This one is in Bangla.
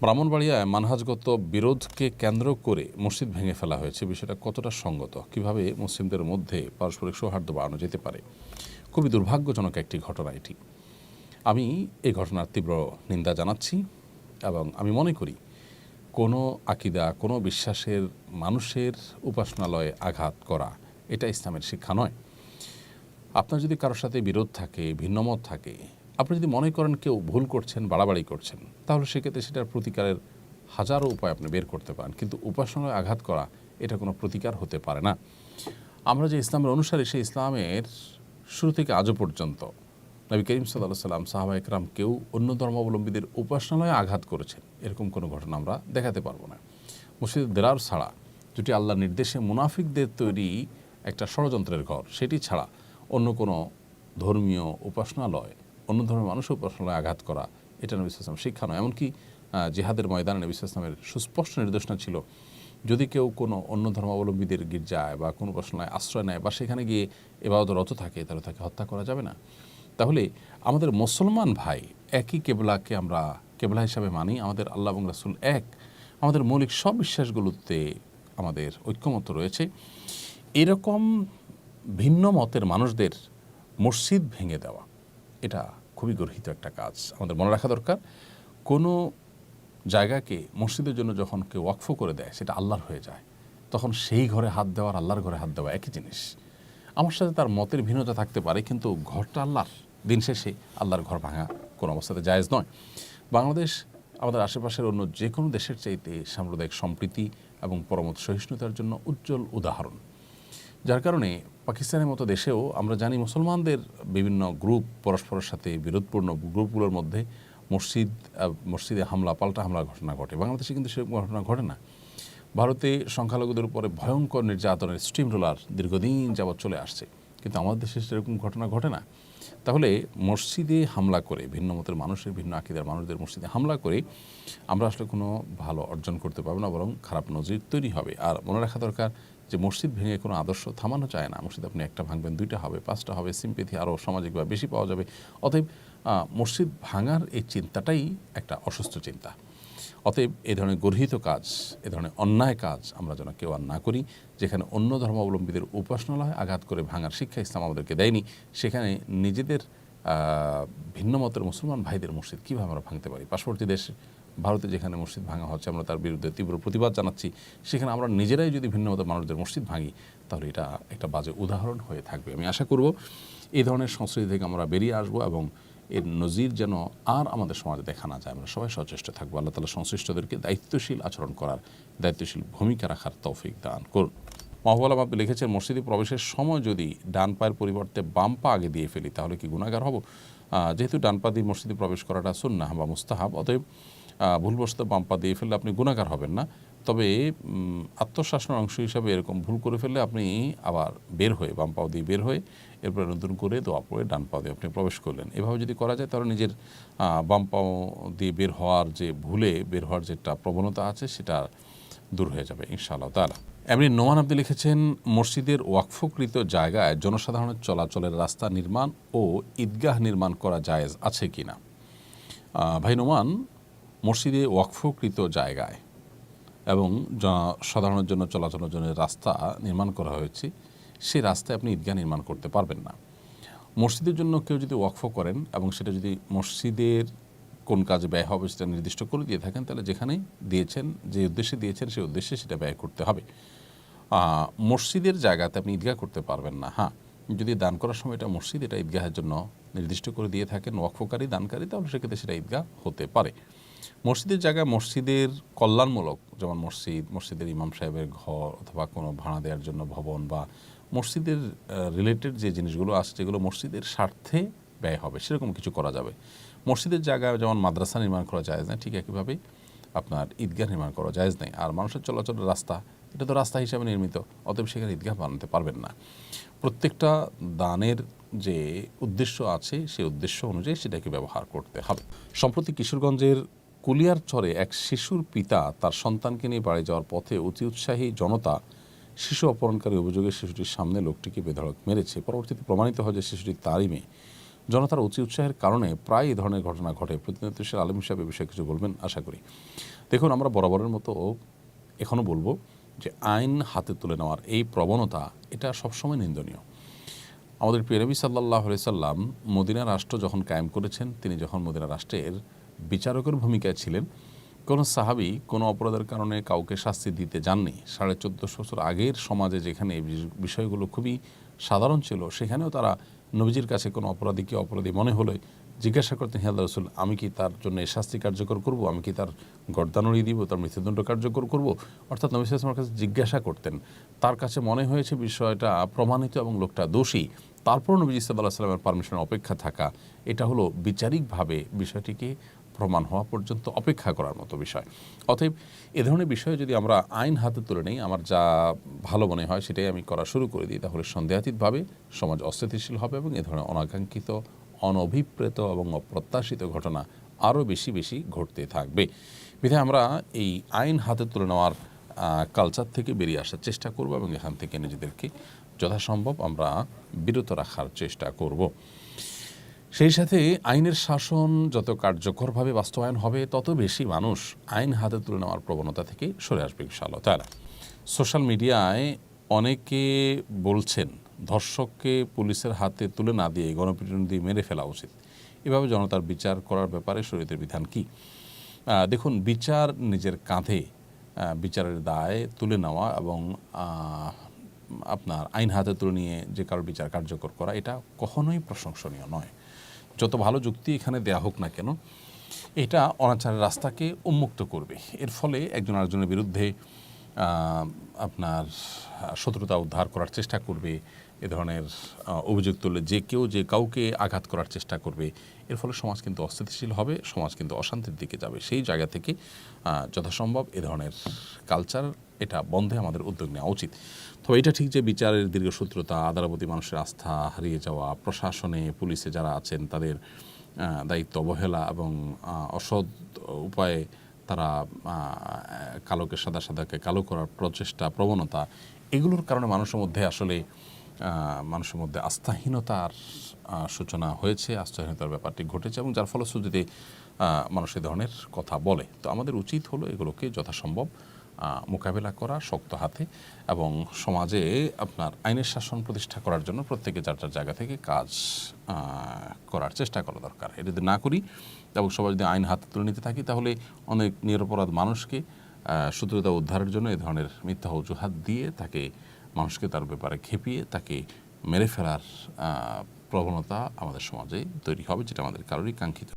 ব্রাহ্মণবাড়িয়ায় মানহাজগত বিরোধকে কেন্দ্র করে মসজিদ ভেঙে ফেলা হয়েছে, বিষয়টা কতটা সঙ্গত, কিভাবে মুসলিমদের মধ্যে পারস্পরিক সৌহার্দ্য বাড়ানো যেতে পারে? খুবই দুর্ভাগ্যজনক একটি ঘটনা এটি। আমি এই ঘটনার তীব্র নিন্দা জানাচ্ছি এবং আমি মনে করি কোনো আকিদা, কোনো বিশ্বাসের মানুষের উপাসনালয়ে আঘাত করা এটা ইসলামের শিক্ষা নয়। আপনার যদি কারোর সাথে বিরোধ থাকে, ভিন্নমত থাকে, আপনি যদি মনে করেন কেউ ভুল করছেন, বাড়াবাড়ি করছেন, তাহলে সেক্ষেত্রে সেটার প্রতিকারের হাজারো উপায় আপনি বের করতে পারেন, কিন্তু উপাসনায় আঘাত করা এটা কোনো প্রতিকার হতে পারে না। আমরা যে ইসলামের অনুসারী, সেই ইসলামের শুরু থেকে আজও পর্যন্ত নবী করিম সাল্লাল্লাহু আলাইহি ওয়াসাল্লাম, সাহাবা একরাম কেউ অন্য ধর্মাবলম্বীদের উপাসনালয়ে আঘাত করেছেন এরকম কোনো ঘটনা আমরা দেখাতে পারবো না। মসজিদের দেরার ছাড়া, যেটি আল্লাহর নির্দেশে মুনাফিকদের তৈরি একটা ষড়যন্ত্রের ঘর, সেটি ছাড়া অন্য কোনো ধর্মীয় উপাসনালয়, অন্য ধর্মের মানুষের উপাসনালয়ে আঘাত করা এটা নবী সাল্লাল্লাহু আলাইহি ওয়াসাল্লাম শিক্ষা নয়। এমনকি জিহাদের ময়দানে নবী সাল্লাল্লাহু আলাইহি ওয়াসাল্লামের সুস্পষ্ট নির্দেশনা ছিল, যদি কেউ কোনো অন্য ধর্মাবলম্বীদের গির্জায় বা কোনো উপাসনালয়ে আশ্রয় নেয় বা সেখানে গিয়ে ইবাদতরত থাকে, তাহলে তাকে হত্যা করা যাবে না। তাহলে আমাদের মুসলমান ভাই, একই কেবলাকে আমরা কেবলা হিসাবে মানি, আমাদের আল্লাহ এবং রাসূল এক, আমাদের মৌলিক সব বিশ্বাসগুলোতে আমাদের ঐক্যমত রয়েছে। এরকম ভিন্ন মতের মানুষদের মসজিদ ভেঙে দেওয়া এটা খুবই গর্হিত একটা কাজ। আমাদের মনে রাখা দরকার, কোনো জায়গাকে মসজিদের জন্য যখন কেউ ওয়াকফ করে দেয়, সেটা আল্লাহর হয়ে যায়, তখন সেই ঘরে হাত দেওয়ার আল্লাহর ঘরে হাত দেওয়া একই জিনিস। আমার সাথে তার মতের ভিন্নতা থাকতে পারে, কিন্তু ঘরটা আল্লাহর। দিন শেষে আল্লাহর ঘর ভাঙা কোনো অবস্থাতে জায়েজ নয়। বাংলাদেশ আমাদের আশেপাশের অন্য যে কোনো দেশের চাইতে সাম্প্রদায়িক সম্প্রীতি এবং পরমত সহিষ্ণুতার জন্য উজ্জ্বল উদাহরণ। যার কারণে পাকিস্তানের মতো দেশেও আমরা জানি মুসলমানদের বিভিন্ন গ্রুপ, পরস্পরের সাথে বিরোধপূর্ণ গ্রুপগুলোর মধ্যে মসজিদে হামলা, পাল্টা হামলার ঘটনা ঘটে। বাংলাদেশে কিন্তু সেরকম ঘটনা ঘটে না। ভারতে সংখ্যালঘুদের উপরে ভয়ঙ্কর নির্যাতনের স্টিম রোলার দীর্ঘদিন যাবৎ চলে আসছে, কিন্তু আমাদের দেশে সেরকম ঘটনা ঘটে না। তাহলে মসজিদে হামলা করে, ভিন্ন মতের মানুষের, ভিন্ন আকিদার মানুষদের মসজিদে হামলা করে আমরা আসলে কোনো ভালো অর্জন করতে পারবো না, বরং খারাপ নজির তৈরি হবে। আর মনে রাখা দরকার যে মসজিদ ভেঙে কোনো আদর্শ থামানো চায় না। মসজিদ আপনি একটা ভাঙবেন, দুইটা হবে, পাঁচটা হবে, সিম্পেথি আরও সামাজিকভাবে বেশি পাওয়া যাবে। অতএব মসজিদ ভাঙার এই চিন্তাটাই একটা অসুস্থ চিন্তা। অতএব এ ধরনের গর্হিত কাজ, এ ধরনের অন্যায় কাজ আমরা যেন কেউ আর না করি। যেখানে অন্য ধর্মাবলম্বীদের উপাসনালয় আঘাত করে ভাঙার শিক্ষা ইসলাম আমাদেরকে দেয়নি, সেখানে নিজেদের ভিন্ন মতের মুসলমান ভাইদের মসজিদ কীভাবে আমরা ভাঙতে পারি? পার্শ্ববর্তী দেশ ভারতে যেখানে মসজিদ ভাঙা হচ্ছে, আমরা তার বিরুদ্ধে তীব্র প্রতিবাদ জানাচ্ছি। সেখানে আমরা নিজেরাই যদি ভিন্ন মতের মানুষদের মসজিদ ভাঙি, তাহলে এটা একটা বাজে উদাহরণ হয়ে থাকবে। আমি আশা করব এই ধরনের সংস্কৃতি থেকে আমরা বেরিয়ে আসবো এবং এর নজির যেন আর আমাদের সমাজে দেখা না যায়। আমরা সবাই সচেষ্ট থাকবো। আল্লাহ তাআলা সংশ্লিষ্টদেরকে দায়িত্বশীল আচরণ করার, দায়িত্বশীল ভূমিকা রাখার তৌফিক দান করুন। মাহবুব আলম আপনি লিখেছেন, মসজিদে প্রবেশের সময় যদি ডান পায়ের পরিবর্তে বাম পা আগে দিয়ে ফেলি, তাহলে কি গুনাহগার হব? যেহেতু ডান পা দিয়ে মসজিদে প্রবেশ করাটা সুন্নাহ বা মুস্তাহাব, অতএব ভুলবশত বাম পা দিয়ে ফেললে আপনি গুনাহগার হবেন না। তবে আত্মশাসনের অংশ হিসাবে এরকম ভুল করে ফেললে আপনি আবার বের হয়ে, বাম পাও দিয়ে বের হয়ে এরপরে নতুন করে দোয়া পড়ে ডান পা দিয়ে আপনি প্রবেশ করলেন। এভাবে যদি করা যায়, তাহলে নিজের বাম পাও দিয়ে বের হওয়ার যে ভুলে বের হওয়ার যেটা প্রবণতা আছে, সেটা দূর হয়ে যাবে ইনশাআল্লাহ তাআলা। এমনি নোমান আপনি লিখেছেন, মসজিদের ওয়াকফকৃত জায়গায় জনসাধারণের চলাচলের রাস্তা নির্মাণ ও ঈদগাহ নির্মাণ করা জায়েজ আছে কিনা? ভাই নোমান, মসজিদে ওয়াকফকৃত জায়গায় এবং সাধারণের জন্য চলাচলের জন্য রাস্তা নির্মাণ করা হয়েছে, সেই রাস্তায় আপনি ঈদগাহ নির্মাণ করতে পারবেন না। মসজিদের জন্য কেউ যদি ওয়াকফ করেন এবং সেটা যদি মসজিদের কোন কাজে ব্যয় হবে সেটা নির্দিষ্ট করে দিয়ে থাকেন, তাহলে যেখানে দিয়েছেন, যে উদ্দেশ্যে দিয়েছেন, সেই উদ্দেশ্যে সেটা ব্যয় করতে হবে। মসজিদের জায়গাতে আপনি ঈদগাহ করতে পারবেন না। হ্যাঁ, যদি দান করার সময় এটা মসজিদ, এটা ঈদগাহের জন্য নির্দিষ্ট করে দিয়ে থাকেন ওয়াকফকারী, দানকারী, তাহলে সেক্ষেত্রে সেটা ঈদগাহ হতে পারে। মসজিদের জায়গায় মসজিদের কল্যাণমূলক, যেমন মসজিদের ইমাম সাহেবের ঘর অথবা কোনো ভাড়া দেওয়ার জন্য ভবন বা মসজিদের রিলেটেড যে জিনিসগুলো আছে, যেগুলো মসজিদের স্বার্থে ব্যয় হবে, সেরকম কিছু করা যাবে। মসজিদের জায়গায় যেমন মাদ্রাসা নির্মাণ করা জায়েজ না, ঠিক একইভাবে আপনার ঈদগাহ নির্মাণ করা জায়েজ নেই। আর মানুষের চলাচলের রাস্তা, এটা তো রাস্তা হিসাবে নির্মিত, অতএব সেখানে ঈদগাহ বানাতে পারবেন না। প্রত্যেকটা দানের যে উদ্দেশ্য আছে, সেই উদ্দেশ্য অনুযায়ী সেটাকে ব্যবহার করতে হবে। সম্প্রতি কিশোরগঞ্জের কুলিয়ারচরে এক শিশুর পিতা তার সন্তানকে নিয়ে বাড়ি যাওয়ার পথে অতি উৎসাহী জনতা শিশু অপহরণকারী অভিযোগে শিশুটির সামনে লোকটিকে বেধড়ক মেরেছে। পরবর্তীতে প্রমাণিত হয় যে শিশুটি তারই মেয়ে। জনতার উৎসাহের কারণে প্রায় এই ধরনের ঘটনা ঘটে। প্রতিনিধিত্বশীল আলেম হিসাবে বিষয়ে কিছু বলবেন আশা করি। দেখুন, আমরা বরাবরের মতো এখনও বলবো যে আইন হাতে তুলে নেওয়ার এই প্রবণতা এটা সবসময় নিন্দনীয়। আমাদের প্রিয় নবী সাল্লাল্লাহু আলাইহি সাল্লাম মদিনা রাষ্ট্র যখন কায়েম করেছেন, তিনি যখন মদিনা রাষ্ট্রের বিচারকের ভূমিকায় ছিলেন, কোনো সাহাবী কোনো অপরাধের কারণে কাউকে শাস্তি দিতে যাননি। 1450 বছর আগের সমাজে যেখানে এই বিষয়গুলো খুবই সাধারণ ছিল, সেখানেও তারা নবীজির কাছে কোনো অপরাধীকে অপরাধী মনে হলে জিজ্ঞাসা করতেন, হে আল্লাহর রাসূল, আমি কি তার জন্য এই শাস্তি কার্যকর করব? আমি কি তার গর্দান উড়িয়ে দিব? তার মৃত্যুদণ্ড কার্যকর করব? অর্থাৎ নবী সাল্লাল্লাহু আলাইহি ওয়াসাল্লামের কাছে জিজ্ঞাসা করতেন। তার কাছে মনে হয়েছে বিষয়টা প্রমাণিত এবং লোকটা দোষী, তারপর নবী সাল্লাল্লাহু আলাইহি ওয়াসাল্লামের পারমিশনের অপেক্ষা থাকা, এটা হলো বিচারিকভাবে বিষয়টিকে প্রমাণ হওয়া পর্যন্ত অপেক্ষা করার মতো বিষয়। অতএব এ ধরনের বিষয়ে যদি আমরা আইন হাতে তুলে নেই, আমার যা ভালো মনে হয় সেটাই আমি করা শুরু করে দিই, তাহলে সন্দেহাতীতভাবে সমাজ অস্থিতিশীল হবে এবং এ ধরনের অনাকাঙ্ক্ষিত, অনভিপ্রেত এবং অপ্রত্যাশিত ঘটনা আরও বেশি বেশি ঘটতে থাকবে। বিধায় আমরা এই আইন হাতে তুলে নেওয়ার কালচার থেকে বেরিয়ে আসার চেষ্টা করব এবং এখান থেকে নিজেদেরকে যথাসম্ভব আমরা বিরত রাখার চেষ্টা করব। সেই সাথে আইনের শাসন যত কার্যকরভাবে বাস্তবায়ন হবে, তত বেশি মানুষ আইন হাতে তুলে নেওয়ার প্রবণতা থেকে সরে আসবে ইনশাআল্লাহ তাআলা। সোশ্যাল মিডিয়ায় অনেকে বলছেন ধর্ষককে পুলিশের হাতে তুলে না দিয়ে গণপিটুনি দিয়ে মেরে ফেলা উচিত। এভাবে জনতার বিচার করার ব্যাপারে শরীয়তের বিধান কি? দেখুন, বিচার নিজের কাঁধে বিচারের দায় তুলে নেওয়া এবং আপনার আইন হাতে তুলে নিয়ে যে কারোর বিচার কার্যকর করা, এটা কখনোই প্রশংসনীয় নয়। যত ভালো যুক্তি এখানে দেয়া হোক না কেন, এটা অনাচারের রাস্তাকে উন্মুক্ত করবে। এর ফলে একজন আরেকজনের বিরুদ্ধে আপনার শত্রুতা উদ্ধার করার চেষ্টা করবে, এ ধরনের অভিযোগ তুললে যে কেউ যে কাউকে আঘাত করার চেষ্টা করবে। এর ফলে সমাজ কিন্তু অস্থিতিশীল হবে, সমাজ কিন্তু অশান্তির দিকে যাবে। সেই জায়গা থেকে যথাসম্ভব এ ধরনের কালচার এটা বন্ধে আমাদের উদ্যোগ নেওয়া উচিত। তবে এটা ঠিক যে বিচারের দীর্ঘসূত্রতা, আদালতের প্রতি মানুষের আস্থা হারিয়ে যাওয়া, প্রশাসনে পুলিশে যারা আছেন তাদের দায়িত্ব অবহেলা এবং অসৎ উপায়ে তারা কালোকে সাদা, সাদাকে কালো করার প্রচেষ্টা, প্রবণতা, এগুলোর কারণে মানুষের মধ্যে আস্থাহীনতার সূচনা হয়েছে, আস্থাহীনতার ব্যাপারটি ঘটেছে এবং যার ফলশ্রুতিতে মানুষ এ ধরনের কথা বলে। তো আমাদের উচিত হলো এগুলোকে যথাসম্ভব মোকাবেলা করা শক্ত হাতে এবং সমাজে আপনার আইনের শাসন প্রতিষ্ঠা করার জন্য প্রত্যেকে যার যার জায়গা থেকে কাজ করার চেষ্টা করা দরকার। এটা যদি না করি এবং সবাই যদি আইন হাতে তুলে নিতে থাকি, তাহলে অনেক নিরপরাধ মানুষকে শত্রুতা উদ্ধারের জন্য এ ধরনের মিথ্যা অজুহাত দিয়ে মানুষকে তার ব্যাপারে খেপিয়ে তাকে মেরে ফেলার প্রবণতা আমাদের সমাজে তৈরি হবে, যেটা আমাদের কারোরই কাঙ্ক্ষিত